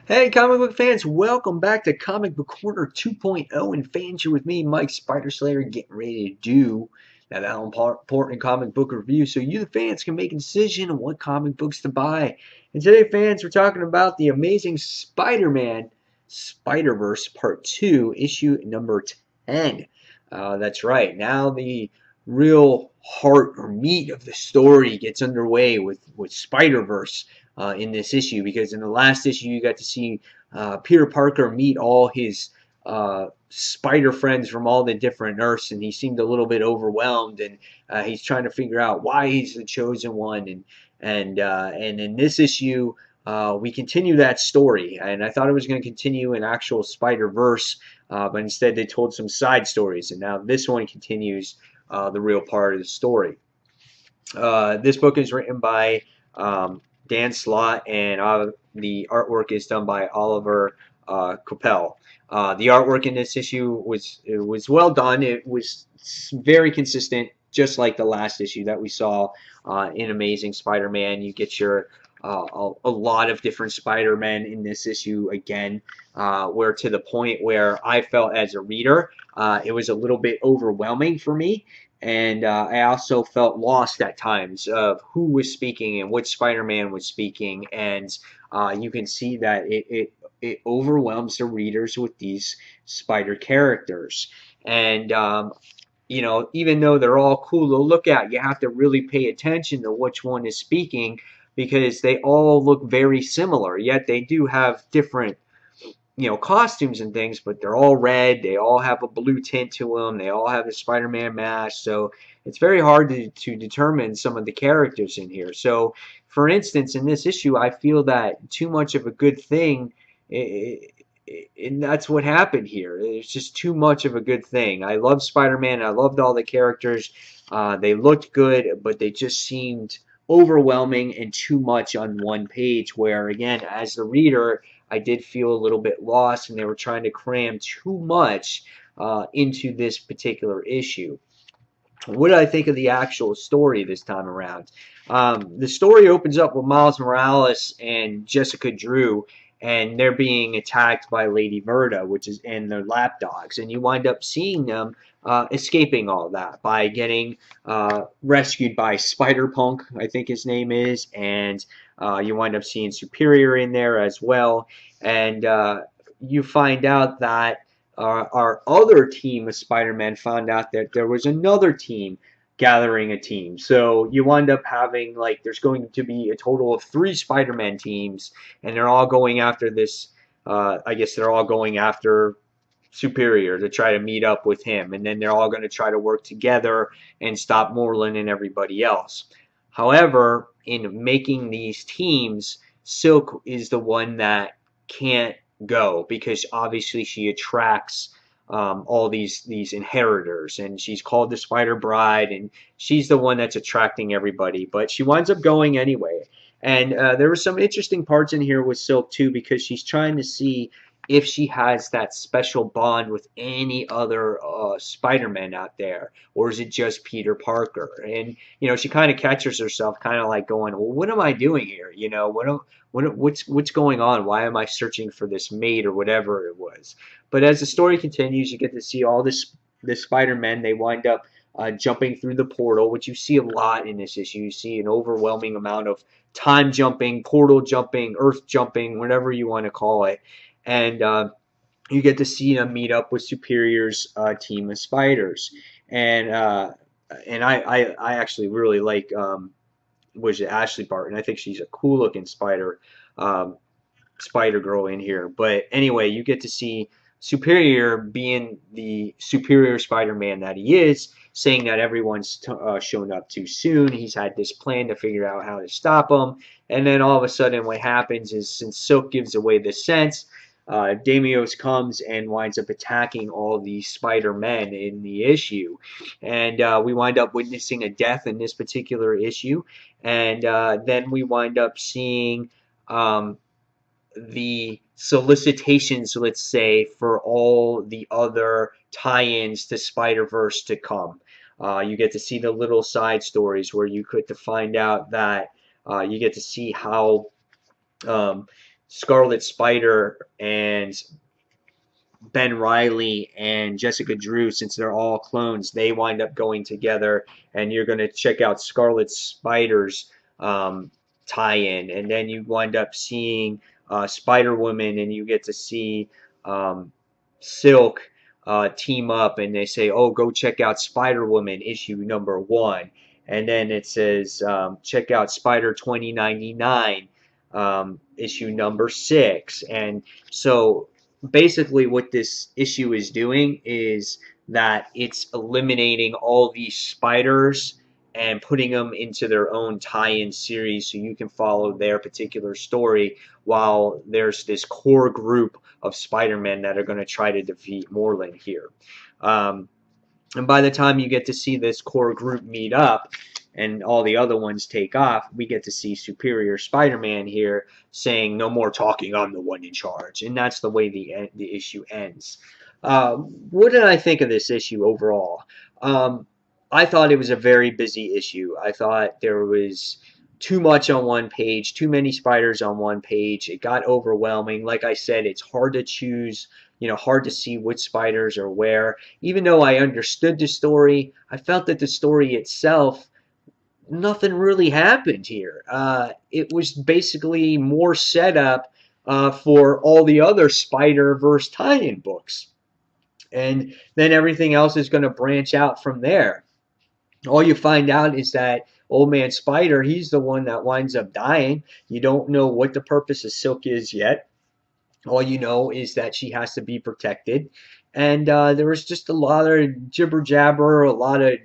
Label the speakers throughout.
Speaker 1: Hey, comic book fans, welcome back to Comic Book Corner 2.0. And fans, you're with me, Mike Spider Slayer, getting ready to do that important comic book review so you, the fans, can make a decision on what comic books to buy. And today, fans, we're talking about the Amazing Spider-Man Spider-Verse Part 2, issue number 10. That's right, now the real heart or meat of the story gets underway with Spider-Verse in this issue, because in the last issue you got to see Peter Parker meet all his spider friends from all the different Earths, and he seemed a little bit overwhelmed, and he's trying to figure out why he's the chosen one. And in this issue, we continue that story, and I thought it was going to continue in actual Spider-Verse, but instead they told some side stories, and now this one continues the real part of the story. This book is written by Dan Slott, and the artwork is done by Oliver Coppel. The artwork in this issue was well done. It was very consistent, just like the last issue that we saw in Amazing Spider-Man. You get your a lot of different Spider-Men in this issue again, where to the point where I felt as a reader, it was a little bit overwhelming for me. And I also felt lost at times of who was speaking and which Spider-Man was speaking. And you can see that it overwhelms the readers with these spider characters. And you know, even though they're all cool to look at, you have to really pay attention to which one is speaking, because they all look very similar, yet they do have different, you know, costumes and things, but they're all red. They all have a blue tint to them. They all have a Spider-Man mask. So it's very hard to determine some of the characters in here. So, for instance, in this issue, I feel that too much of a good thing, and that's what happened here. It's just too much of a good thing. I love Spider-Man. I loved all the characters. They looked good, but they just seemed overwhelming and too much on one page, where, again, as the reader, I did feel a little bit lost, and they were trying to cram too much into this particular issue. What did I think of the actual story this time around? The story opens up with Miles Morales and Jessica Drew, and they're being attacked by Lady Verda, which is and their lapdogs, and you wind up seeing them escaping all that by getting rescued by Spider-Punk, I think his name is, and you wind up seeing Superior in there as well, and you find out that our other team of Spider-Man found out that there was another team gathering a team. So you wind up having, like, there's going to be a total of 3 Spider-Man teams, and they're all going after this, I guess they're all going after Superior to try to meet up with him, and then they're all going to try to work together and stop Moreland and everybody else. However, in making these teams, Silk is the one that can't go, because obviously she attracts all these inheritors, and she's called the Spider Bride, and she's the one that's attracting everybody, but she winds up going anyway. And there were some interesting parts in here with Silk too, because she's trying to see if she has that special bond with any other Spider-Man out there, or is it just Peter Parker? And you know, she kind of catches herself, kind of like going, "Well, what am I doing here? You know, what's going on? Why am I searching for this mate or whatever it was?" But as the story continues, you get to see all the Spider-Men. They wind up jumping through the portal, which you see a lot in this issue. You see an overwhelming amount of time jumping, portal jumping, earth jumping, whatever you want to call it. And you get to see them meet up with Superior's team of spiders. And I actually really like was it Ashley Barton. I think she's a cool looking spider girl in here. But anyway, you get to see Superior, being the superior Spider-Man that he is, saying that everyone's shown up too soon. He's had this plan to figure out how to stop them. And then all of a sudden what happens is, since Silk gives away the sense, Damios comes and winds up attacking all these Spider-Men in the issue. And we wind up witnessing a death in this particular issue. And then we wind up seeing the solicitations, let's say, for all the other tie-ins to Spider-Verse to come. You get to see the little side stories where you get to find out that you get to see how Scarlet Spider and Ben Riley and Jessica Drew, since they're all clones, they wind up going together, and you're going to check out Scarlet Spider's tie-in, and then you wind up seeing Spider-Woman, and you get to see Silk team up, and they say, "Oh, go check out Spider-Woman issue #1," and then it says, "Check out Spider 2099 issue #6," and so basically what this issue is doing is that it's eliminating all these spiders and putting them into their own tie-in series so you can follow their particular story while there's this core group of Spider-Men that are going to try to defeat Moreland here. And by the time you get to see this core group meet up and all the other ones take off, we get to see Superior Spider-Man here saying, "No more talking, I'm the one in charge." And that's the way the issue ends. What did I think of this issue overall? I thought it was a very busy issue. I thought there was too much on one page, too many spiders on one page. It got overwhelming. Like I said, it's hard to choose, hard to see which spiders are where. Even though I understood the story, I felt that the story itself, nothing really happened here. It was basically more setup for all the other Spider-Verse tie-in books. And then everything else is going to branch out from there. All you find out is that Old Man Spider, he's the one that winds up dying. You don't know what the purpose of Silk is yet. All you know is that she has to be protected. And there was just a lot of jibber jabber, a lot of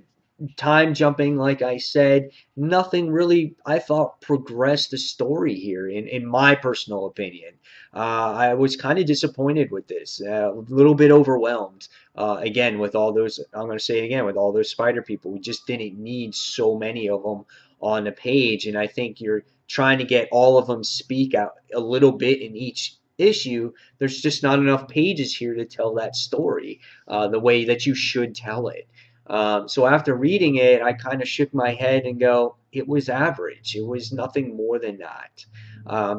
Speaker 1: time jumping, like I said. Nothing really, I thought, progressed the story here, in my personal opinion. I was kind of disappointed with this, a little bit overwhelmed. Again, with all those, I'm going to say it again, with all those spider people, we just didn't need so many of them on the page, and I think you're trying to get all of them speak out a little bit in each issue. There's just not enough pages here to tell that story the way that you should tell it. So after reading it, I kind of shook my head and go, it was average. It was nothing more than that.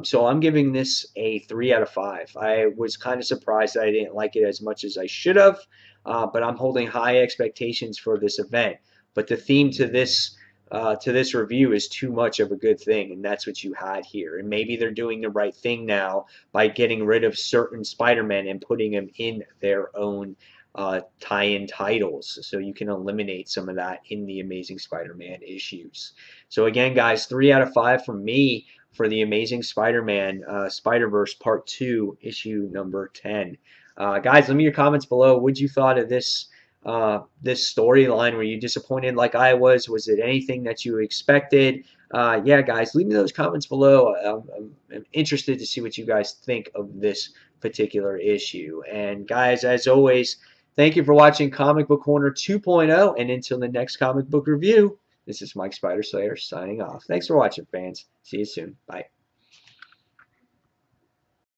Speaker 1: So I'm giving this a 3 out of 5. I was kind of surprised that I didn't like it as much as I should have, but I'm holding high expectations for this event. But the theme to this review is too much of a good thing, and that's what you had here. And maybe they're doing the right thing now by getting rid of certain Spider-Men and putting them in their own tie-in titles, so you can eliminate some of that in the Amazing Spider-Man issues. So again, guys, 3 out of 5 from me for the Amazing Spider-Man Spider-Verse Part 2, issue #10. Guys, leave me your comments below. What you thought of this storyline? Were you disappointed like I was? Was it anything that you expected? Yeah, guys, leave me those comments below. I'm interested to see what you guys think of this particular issue. And guys, as always, thank you for watching Comic Book Corner 2.0, and until the next comic book review, this is Mike Spider Slayer signing off. Thanks for watching, fans. See you soon. Bye.